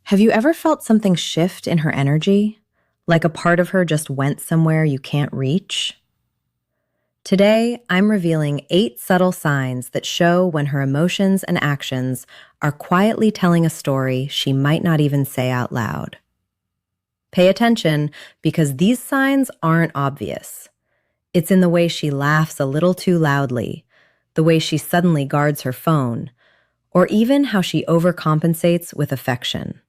Have you ever felt something shift in her energy? Like a part of her just went somewhere you can't reach? Today, I'm revealing 8 subtle signs that show when her emotions and actions are quietly telling a story she might not even say out loud. Pay attention because these signs aren't obvious. It's in the way she laughs a little too loudly, the way she suddenly guards her phone, or even how she overcompensates with affection.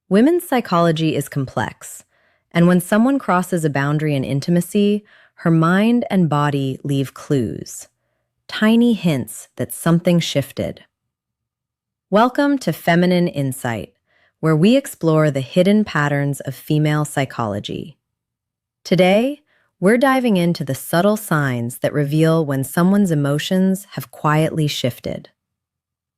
Women's psychology is complex, and when someone crosses a boundary in intimacy, her mind and body leave clues, tiny hints that something shifted. Welcome to Feminine Insight, where we explore the hidden patterns of female psychology. Today, we're diving into the subtle signs that reveal when someone's emotions have quietly shifted.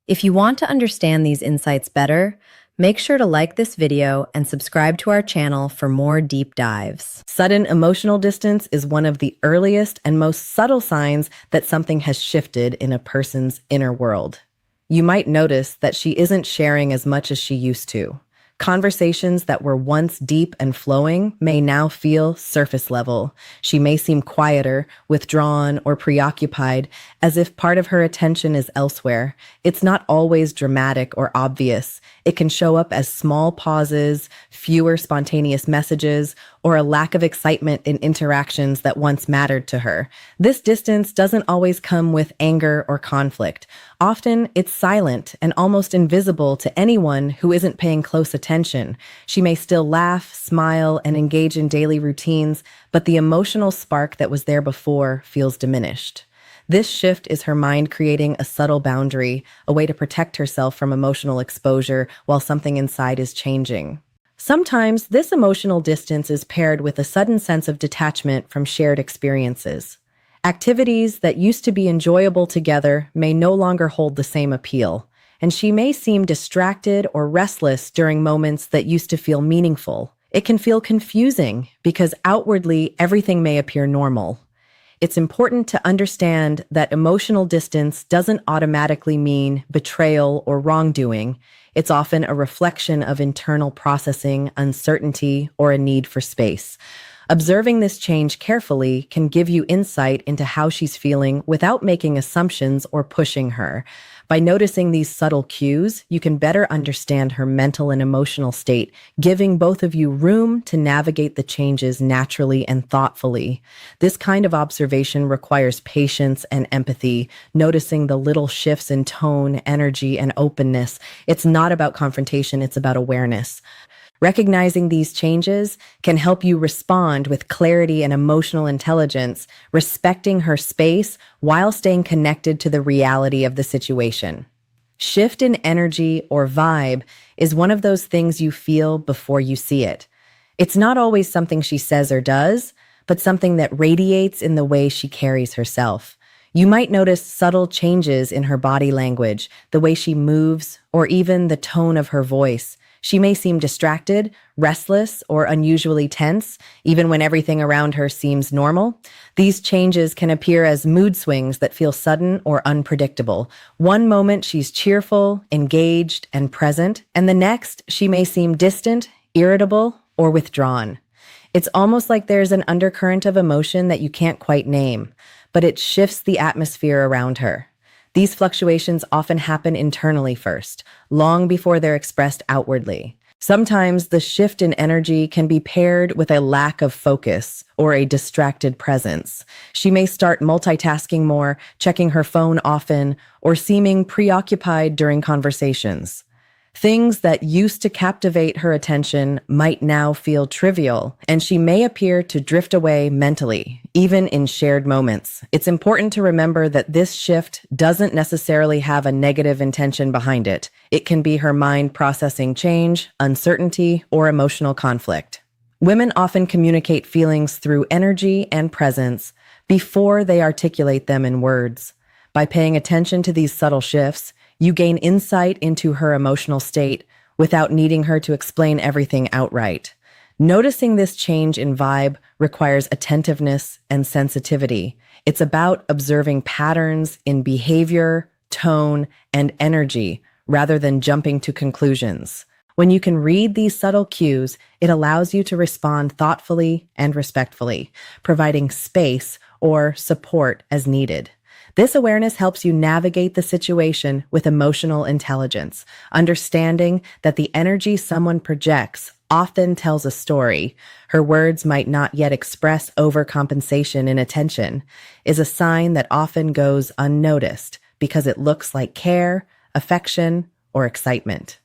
If you want to understand these insights better, make sure to like this video and subscribe to our channel for more deep dives. Sudden emotional distance is one of the earliest and most subtle signs that something has shifted in a person's inner world. You might notice that she isn't sharing as much as she used to. Conversations that were once deep and flowing may now feel surface level. She may seem quieter, withdrawn, or preoccupied, as if part of her attention is elsewhere. It's not always dramatic or obvious. It can show up as small pauses, fewer spontaneous messages, or a lack of excitement in interactions that once mattered to her. This distance doesn't always come with anger or conflict. Often, it's silent and almost invisible to anyone who isn't paying close attention. She may still laugh, smile, and engage in daily routines, but the emotional spark that was there before feels diminished. This shift is her mind creating a subtle boundary, a way to protect herself from emotional exposure while something inside is changing. Sometimes this emotional distance is paired with a sudden sense of detachment from shared experiences. Activities that used to be enjoyable together may no longer hold the same appeal, and she may seem distracted or restless during moments that used to feel meaningful. It can feel confusing because outwardly everything may appear normal. It's important to understand that emotional distance doesn't automatically mean betrayal or wrongdoing. It's often a reflection of internal processing, uncertainty, or a need for space. Observing this change carefully can give you insight into how she's feeling without making assumptions or pushing her. By noticing these subtle cues, you can better understand her mental and emotional state, giving both of you room to navigate the changes naturally and thoughtfully. This kind of observation requires patience and empathy, noticing the little shifts in tone, energy, and openness. It's not about confrontation, it's about awareness. Recognizing these changes can help you respond with clarity and emotional intelligence, respecting her space while staying connected to the reality of the situation. Shift in energy or vibe is one of those things you feel before you see it. It's not always something she says or does, but something that radiates in the way she carries herself. You might notice subtle changes in her body language, the way she moves, or even the tone of her voice. She may seem distracted, restless, or unusually tense, even when everything around her seems normal. These changes can appear as mood swings that feel sudden or unpredictable. One moment she's cheerful, engaged, and present, and the next she may seem distant, irritable, or withdrawn. It's almost like there's an undercurrent of emotion that you can't quite name, but it shifts the atmosphere around her. These fluctuations often happen internally first, long before they're expressed outwardly. Sometimes the shift in energy can be paired with a lack of focus or a distracted presence. She may start multitasking more, checking her phone often, or seeming preoccupied during conversations. Things that used to captivate her attention might now feel trivial, and she may appear to drift away mentally, even in shared moments. It's important to remember that this shift doesn't necessarily have a negative intention behind it. It can be her mind processing change, uncertainty, or emotional conflict. Women often communicate feelings through energy and presence before they articulate them in words. By paying attention to these subtle shifts, you gain insight into her emotional state without needing her to explain everything outright. Noticing this change in vibe requires attentiveness and sensitivity. It's about observing patterns in behavior, tone, and energy rather than jumping to conclusions. When you can read these subtle cues, it allows you to respond thoughtfully and respectfully, providing space or support as needed. This awareness helps you navigate the situation with emotional intelligence, understanding that the energy someone projects often tells a story. Her words might not yet express overcompensation in attention, is a sign that often goes unnoticed because it looks like care, affection, or excitement.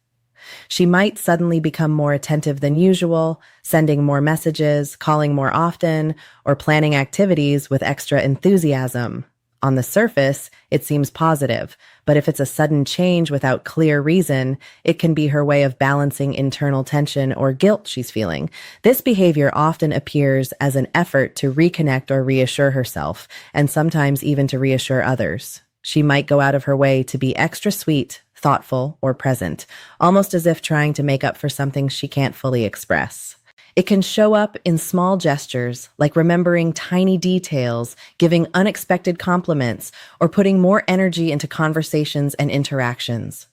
She might suddenly become more attentive than usual, sending more messages, calling more often, or planning activities with extra enthusiasm. On the surface, it seems positive, but if it's a sudden change without clear reason, it can be her way of balancing internal tension or guilt she's feeling. This behavior often appears as an effort to reconnect or reassure herself, and sometimes even to reassure others. She might go out of her way to be extra sweet, thoughtful, or present, almost as if trying to make up for something she can't fully express. It can show up in small gestures, like remembering tiny details, giving unexpected compliments, or putting more energy into conversations and interactions.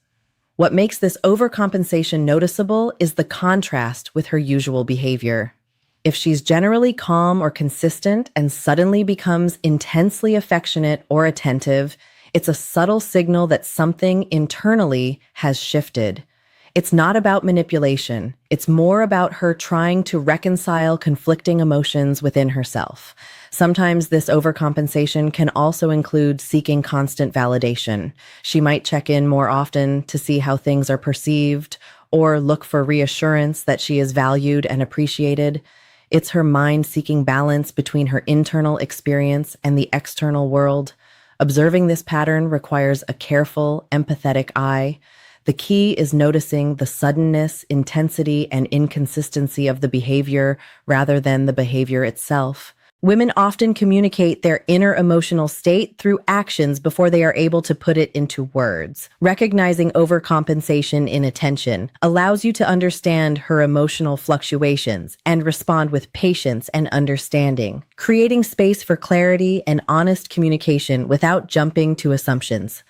What makes this overcompensation noticeable is the contrast with her usual behavior. If she's generally calm or consistent and suddenly becomes intensely affectionate or attentive, it's a subtle signal that something internally has shifted. It's not about manipulation. It's more about her trying to reconcile conflicting emotions within herself. Sometimes this overcompensation can also include seeking constant validation. She might check in more often to see how things are perceived or look for reassurance that she is valued and appreciated. It's her mind seeking balance between her internal experience and the external world. Observing this pattern requires a careful, empathetic eye. The key is noticing the suddenness, intensity, and inconsistency of the behavior rather than the behavior itself. Women often communicate their inner emotional state through actions before they are able to put it into words. Recognizing overcompensation in attention allows you to understand her emotional fluctuations and respond with patience and understanding, creating space for clarity and honest communication without jumping to assumptions.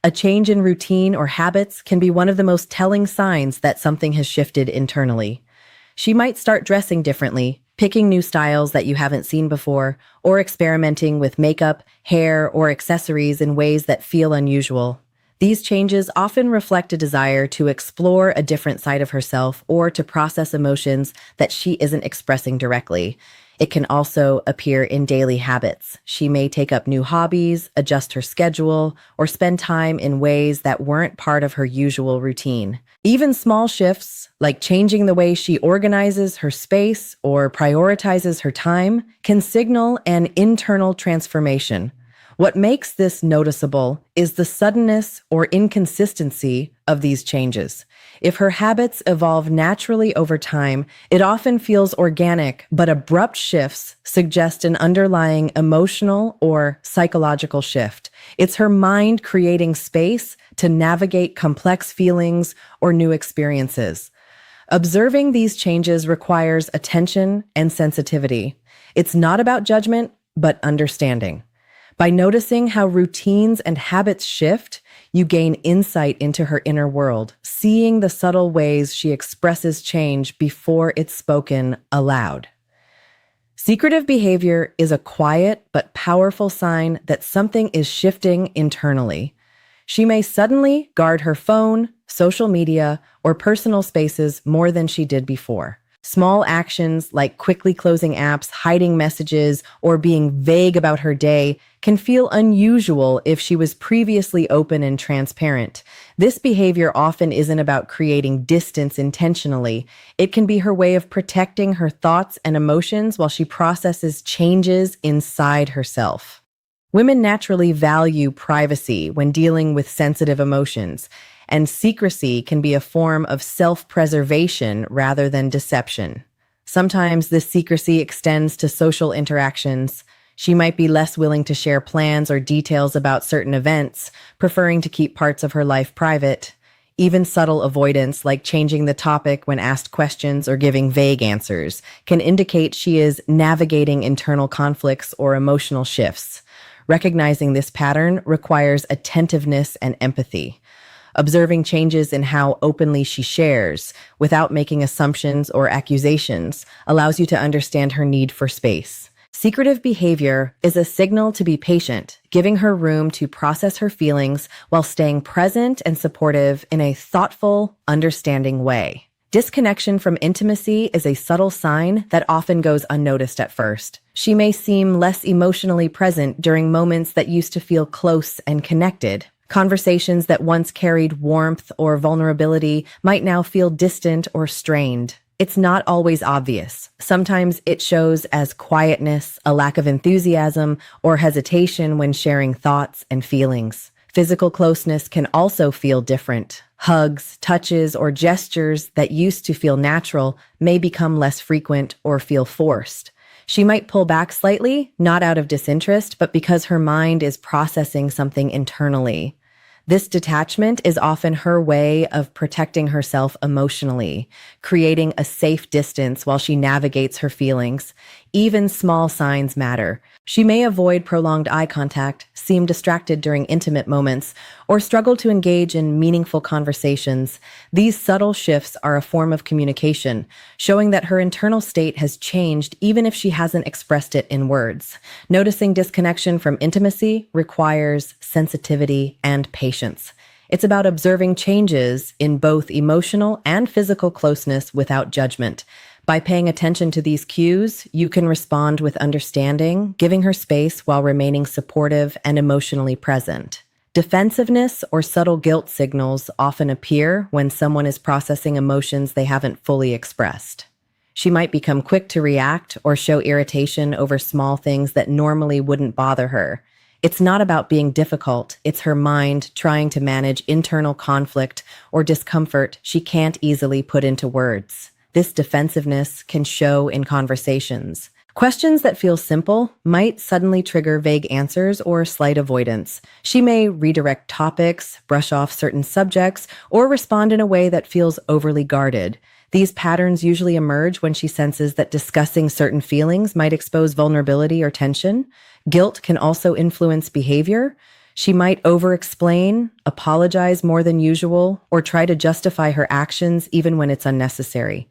A change in routine or habits can be one of the most telling signs that something has shifted internally. She might start dressing differently, picking new styles that you haven't seen before, or experimenting with makeup, hair, or accessories in ways that feel unusual. These changes often reflect a desire to explore a different side of herself or to process emotions that she isn't expressing directly. It can also appear in daily habits. She may take up new hobbies, adjust her schedule, or spend time in ways that weren't part of her usual routine. Even small shifts, like changing the way she organizes her space or prioritizes her time, can signal an internal transformation. What makes this noticeable is the suddenness or inconsistency of these changes. If her habits evolve naturally over time, it often feels organic, but abrupt shifts suggest an underlying emotional or psychological shift. It's her mind creating space to navigate complex feelings or new experiences. Observing these changes requires attention and sensitivity. It's not about judgment, but understanding. By noticing how routines and habits shift, you gain insight into her inner world, seeing the subtle ways she expresses change before it's spoken aloud. Secretive behavior is a quiet but powerful sign that something is shifting internally. She may suddenly guard her phone, social media, or personal spaces more than she did before. Small actions like quickly closing apps, hiding messages, or being vague about her day can feel unusual if she was previously open and transparent. This behavior often isn't about creating distance intentionally. It can be her way of protecting her thoughts and emotions while she processes changes inside herself. Women naturally value privacy when dealing with sensitive emotions, and secrecy can be a form of self-preservation rather than deception. Sometimes this secrecy extends to social interactions. She might be less willing to share plans or details about certain events, preferring to keep parts of her life private. Even subtle avoidance, like changing the topic when asked questions or giving vague answers, can indicate she is navigating internal conflicts or emotional shifts. Recognizing this pattern requires attentiveness and empathy. Observing changes in how openly she shares, without making assumptions or accusations, allows you to understand her need for space. Secretive behavior is a signal to be patient, giving her room to process her feelings while staying present and supportive in a thoughtful, understanding way. Disconnection from intimacy is a subtle sign that often goes unnoticed at first. She may seem less emotionally present during moments that used to feel close and connected. Conversations that once carried warmth or vulnerability might now feel distant or strained. It's not always obvious. Sometimes it shows as quietness, a lack of enthusiasm, or hesitation when sharing thoughts and feelings. Physical closeness can also feel different. Hugs, touches, or gestures that used to feel natural may become less frequent or feel forced. She might pull back slightly, not out of disinterest, but because her mind is processing something internally. This detachment is often her way of protecting herself emotionally, creating a safe distance while she navigates her feelings. Even small signs matter. She may avoid prolonged eye contact, seem distracted during intimate moments, or struggle to engage in meaningful conversations. These subtle shifts are a form of communication, showing that her internal state has changed even if she hasn't expressed it in words. Noticing disconnection from intimacy requires sensitivity and patience. It's about observing changes in both emotional and physical closeness without judgment. By paying attention to these cues, you can respond with understanding, giving her space while remaining supportive and emotionally present. Defensiveness or subtle guilt signals often appear when someone is processing emotions they haven't fully expressed. She might become quick to react or show irritation over small things that normally wouldn't bother her. It's not about being difficult, it's her mind trying to manage internal conflict or discomfort she can't easily put into words. This defensiveness can show in conversations. Questions that feel simple might suddenly trigger vague answers or slight avoidance. She may redirect topics, brush off certain subjects, or respond in a way that feels overly guarded. These patterns usually emerge when she senses that discussing certain feelings might expose vulnerability or tension. Guilt can also influence behavior. She might over-explain, apologize more than usual, or try to justify her actions even when it's unnecessary.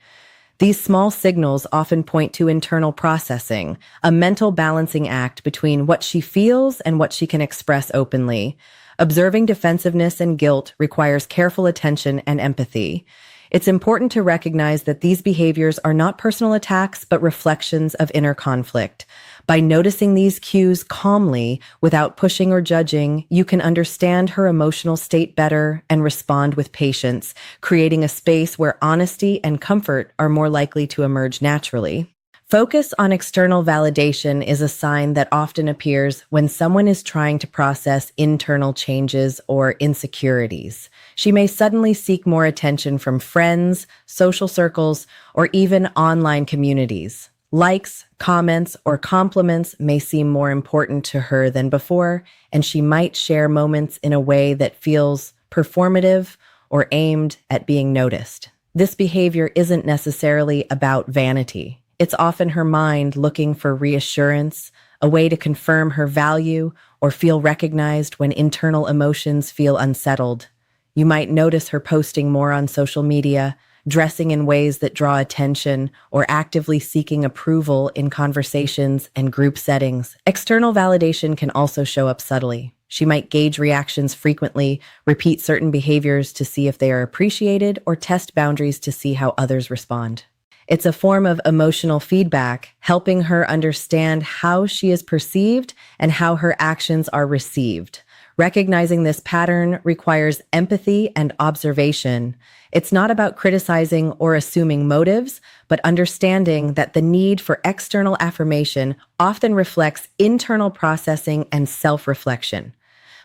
These small signals often point to internal processing, a mental balancing act between what she feels and what she can express openly. Observing defensiveness and guilt requires careful attention and empathy. It's important to recognize that these behaviors are not personal attacks, but reflections of inner conflict. By noticing these cues calmly, without pushing or judging, you can understand her emotional state better and respond with patience, creating a space where honesty and comfort are more likely to emerge naturally. Focus on external validation is a sign that often appears when someone is trying to process internal changes or insecurities. She may suddenly seek more attention from friends, social circles, or even online communities. Likes, comments, or compliments may seem more important to her than before, and she might share moments in a way that feels performative or aimed at being noticed. This behavior isn't necessarily about vanity. It's often her mind looking for reassurance, a way to confirm her value, or feel recognized when internal emotions feel unsettled. You might notice her posting more on social media, dressing in ways that draw attention, or actively seeking approval in conversations and group settings. External validation can also show up subtly. She might gauge reactions frequently, repeat certain behaviors to see if they are appreciated, or test boundaries to see how others respond. It's a form of emotional feedback, helping her understand how she is perceived and how her actions are received. Recognizing this pattern requires empathy and observation. It's not about criticizing or assuming motives, but understanding that the need for external affirmation often reflects internal processing and self-reflection.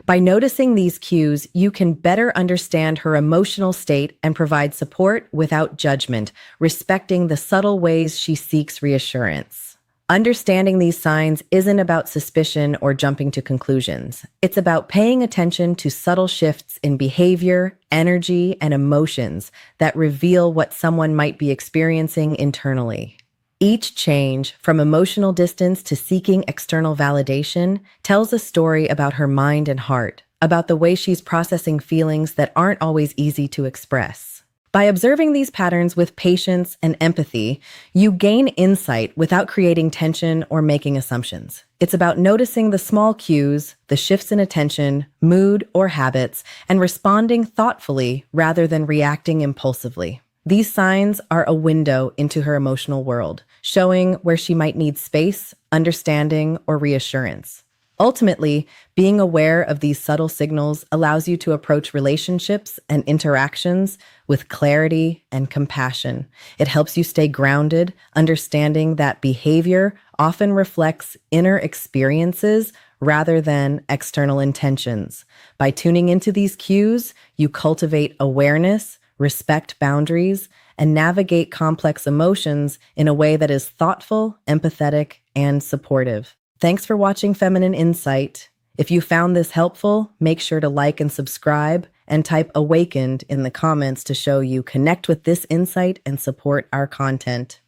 By noticing these cues, you can better understand her emotional state and provide support without judgment, respecting the subtle ways she seeks reassurance. Understanding these signs isn't about suspicion or jumping to conclusions. It's about paying attention to subtle shifts in behavior, energy, and emotions that reveal what someone might be experiencing internally. Each change, from emotional distance to seeking external validation, tells a story about her mind and heart, about the way she's processing feelings that aren't always easy to express. By observing these patterns with patience and empathy, you gain insight without creating tension or making assumptions. It's about noticing the small cues, the shifts in attention, mood, or habits, and responding thoughtfully rather than reacting impulsively. These signs are a window into her emotional world, showing where she might need space, understanding, or reassurance. Ultimately, being aware of these subtle signals allows you to approach relationships and interactions with clarity and compassion. It helps you stay grounded, understanding that behavior often reflects inner experiences rather than external intentions. By tuning into these cues, you cultivate awareness, respect boundaries, and navigate complex emotions in a way that is thoughtful, empathetic, and supportive. Thanks for watching Feminine Insight. If you found this helpful, make sure to like and subscribe and type awakened in the comments to show you connect with this insight and support our content.